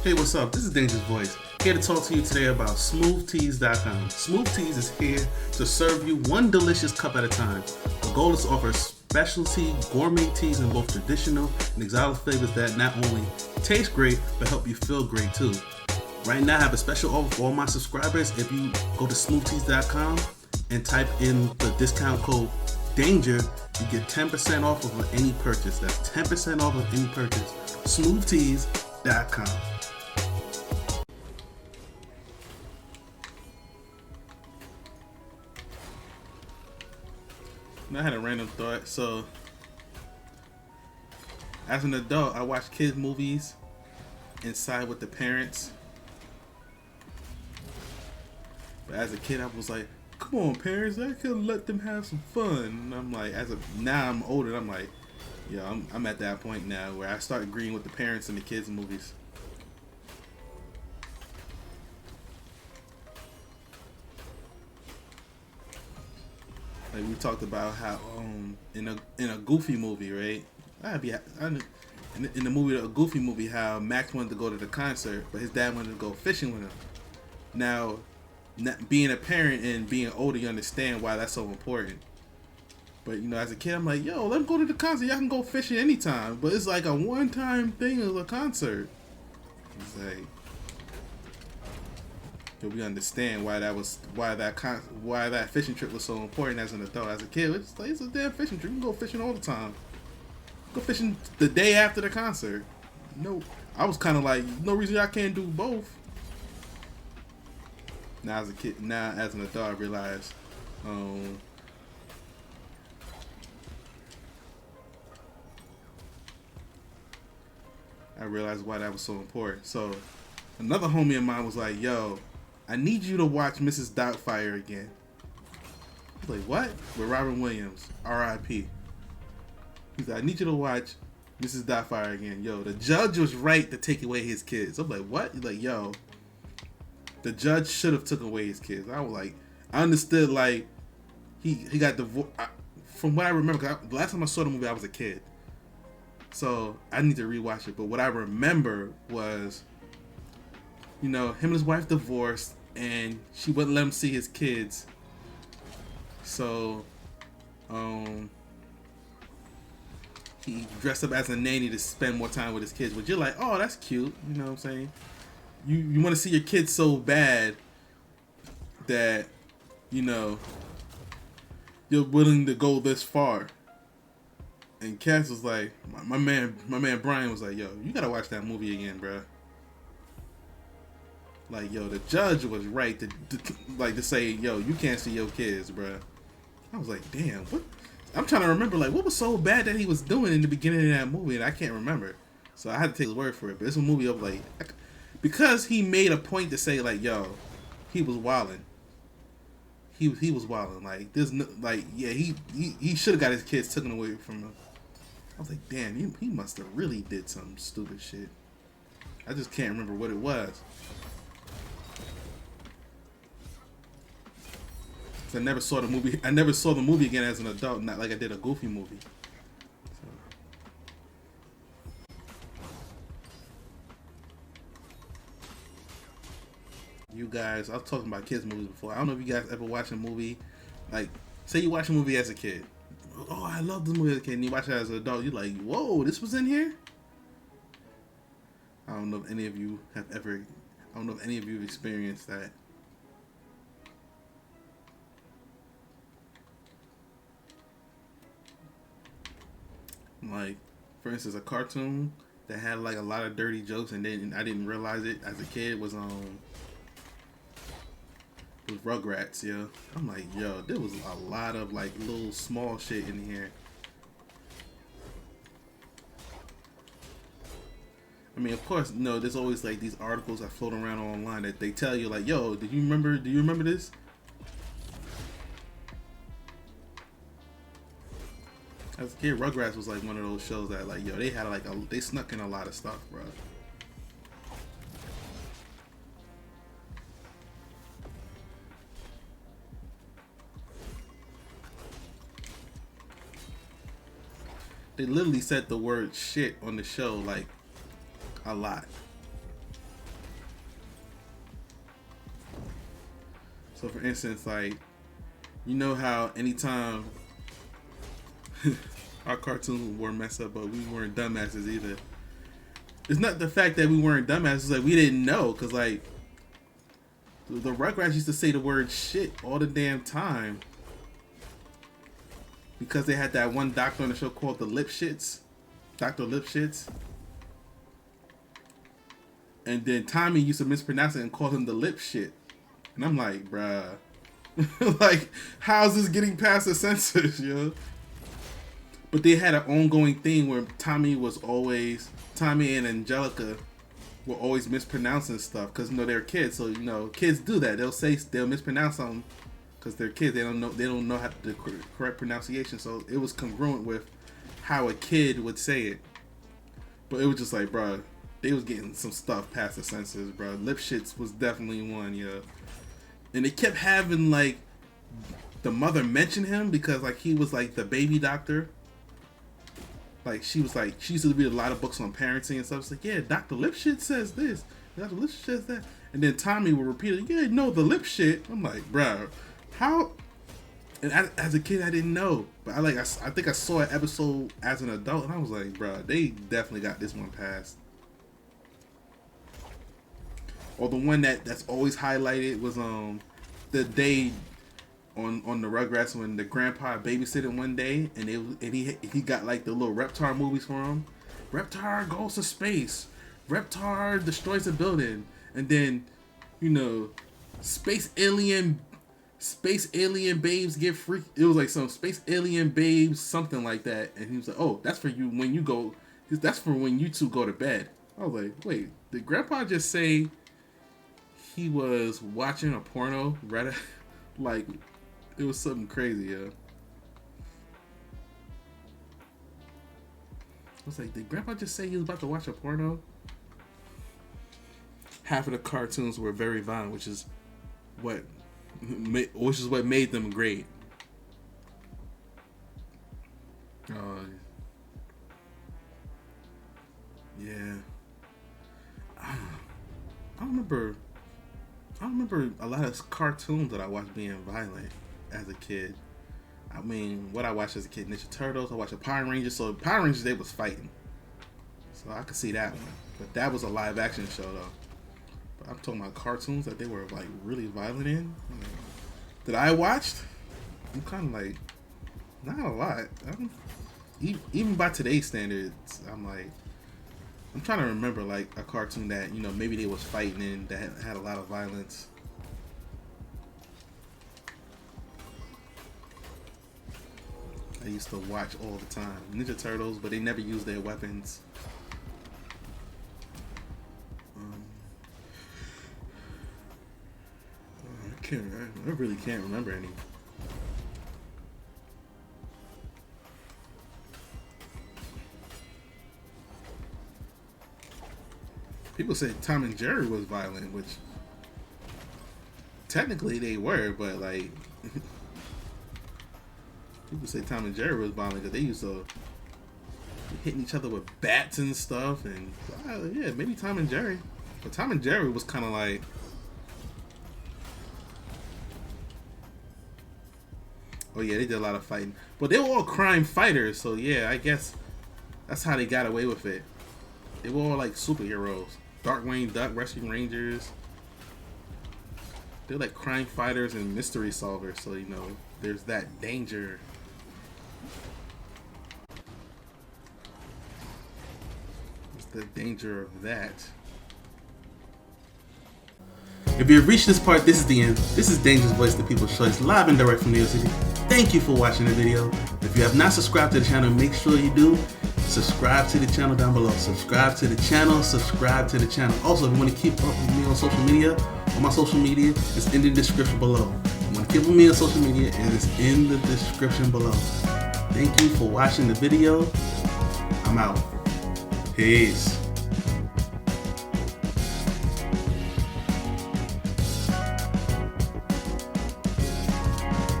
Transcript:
Hey, what's up? This is Dangerous Voice, here to talk to you today about SmoothTeas.com. SmoothTeas is here to serve you one delicious cup at a time. The goal is to offer specialty gourmet teas in both traditional and exotic flavors that not only taste great, but help you feel great too. Right now, I have a special offer for all my subscribers. If you go to SmoothTeas.com and type in the discount code DANGER, you get 10% off of any purchase. That's 10% off of any purchase. SmoothTeas.com. I had a random thought. So, as an adult, I watch kids' movies inside with the parents. But as a kid, I was like, "Come on, parents, I could let them have some fun." And I'm like, now I'm older, and I'm like, yeah, I'm at that point now where I start agreeing with the parents in the kids' movies. Like we talked about how in a Goofy movie, right? In the movie, a Goofy movie, how Max wanted to go to the concert, but his dad wanted to go fishing with him. Now, being a parent and being older, you understand why that's so important. But as a kid, I'm like, yo, let him go to the concert. Y'all can go fishing anytime. But it's like a one-time thing of a concert. It's like, we understand why that fishing trip was so important as an adult. As a kid, it's a damn fishing trip. You can go fishing all the time. Go fishing the day after the concert. No, I was kind of like, no reason I can't do both. Now as a kid, now as an adult, I realize, why that was so important. So another homie of mine was like, yo, I need you to watch Mrs. Doubtfire again. I was like, what? With Robin Williams, R.I.P. He's like, I need you to watch Mrs. Doubtfire again. Yo, the judge was right to take away his kids. I'm like, what? He's like, yo, the judge should have took away his kids. I was like, I understood, like, he got divorced. From what I remember, the last time I saw the movie, I was a kid. So I need to rewatch it. But what I remember was, him and his wife divorced, and she wouldn't let him see his kids. So, he dressed up as a nanny to spend more time with his kids. But you're like, oh, that's cute. You know what I'm saying? You want to see your kids so bad that, you're willing to go this far. And Cass was like, my man Brian was like, yo, you gotta watch that movie again, bro. Like, yo, the judge was right to say, yo, you can't see your kids, bro. I was like, damn, what? I'm trying to remember, like, what was so bad that he was doing in the beginning of that movie, and I can't remember. So I had to take his word for it. But it's a movie of, like, because he made a point to say, like, yo, he was wilding. He was wilding. Like, there's no, like, yeah, he should have got his kids taken away from him. I was like, damn, he must have really did some stupid shit. I just can't remember what it was. I never saw the movie. I never saw the movie again as an adult, not like I did a Goofy movie. So. You guys, I was talking about kids movies before. I don't know if you guys ever watch a movie, like, say you watch a movie as a kid. Oh, I love this movie as a kid, and you watch it as an adult. You're like, whoa, this was in here? I don't know if any of you have ever. I don't know if any of you have experienced that. Like, for instance, a cartoon that had like a lot of dirty jokes, and then I didn't realize it as a kid was Rugrats, yo. I'm like, yo, there was a lot of like little small shit in here. I mean, of course, no, there's always like these articles that float around online that they tell you like, yo, do you remember this? As a kid, Rugrats was like one of those shows that, like, yo, they had like they snuck in a lot of stuff, bro. They literally said the word shit on the show like a lot. So for instance, like, you know how anytime our cartoons were messed up, but we weren't dumbasses either. It's not the fact that we weren't dumbasses, it's like we didn't know, because like the Rugrats used to say the word shit all the damn time. Because they had that one doctor on the show called the Lipshits. Dr. Lipshits. And then Tommy used to mispronounce it and call him the lip shit. And I'm like, bruh. Like, how's this getting past the censors, yo? But they had an ongoing thing where Tommy and Angelica were always mispronouncing stuff. Because, you know, they're kids. So, you know, kids do that. They'll mispronounce something. Because they're kids, they don't know how the correct pronunciation. So it was congruent with how a kid would say it. But it was just like, bro, they was getting some stuff past the censors, bro. Lip shits was definitely one, yeah. And they kept having like the mother mention him because like he was like the baby doctor. Like she used to read a lot of books on parenting and stuff. It's like, yeah, Dr. Lipshit says this, Dr. Lipshit says that, and then Tommy would repeat it. Yeah, no, the lip shit. I'm like, bro. How? And as a kid, I didn't know, but I think I saw an episode as an adult, and I was like, bro, they definitely got this one passed. Or the one that's always highlighted was the day on the Rugrats when the grandpa babysitting one day, and he got like the little Reptar movies for him. Reptar goes to space. Reptar destroys a building, and then, you know, space alien babes get free. It was like some space alien babes, something like that. And he was like, "Oh, that's for you when you go. That's for when you two go to bed." I was like, "Wait, did Grandpa just say he was watching a porno?" Right? Like, it was something crazy, yeah. I was like, did Grandpa just say he was about to watch a porno? Half of the cartoons were very violent, which is what made them great. Yeah. I don't remember a lot of cartoons that I watched being violent as a kid. I mean, what I watched as a kid, Ninja Turtles, I watched the Power Rangers. So Power Rangers, they was fighting. So I could see that one. But that was a live action show though. I'm talking about cartoons that they were like really violent in. That I watched, I'm kind of like, not a lot. Even by today's standards, I'm trying to remember like a cartoon that, you know, maybe they was fighting in that had a lot of violence. I used to watch all the time. Ninja Turtles, but they never used their weapons. I really can't remember any. People say Tom and Jerry was violent, which technically they were, but like people say Tom and Jerry was violent because they used to hitting each other with bats and stuff, and yeah, maybe Tom and Jerry. But Tom and Jerry was kind of like, oh yeah, they did a lot of fighting. But they were all crime fighters, so yeah, I guess that's how they got away with it. They were all like superheroes. Darkwing Duck, Rescue Rangers. They're like crime fighters and mystery solvers, so you know, there's that danger. There's the danger of that. If you've reached this part, this is the end. This is Dangerous Voice, the People's Choice, live and direct from New York City. Thank you for watching the video. If you have not subscribed to the channel, make sure you do. Subscribe to the channel down below. Subscribe to the channel. Subscribe to the channel. Also, if you want to keep up with me on social media, all my social media is in the description below. If you want to keep up with me on social media, it is in the description below. Thank you for watching the video. I'm out. Peace.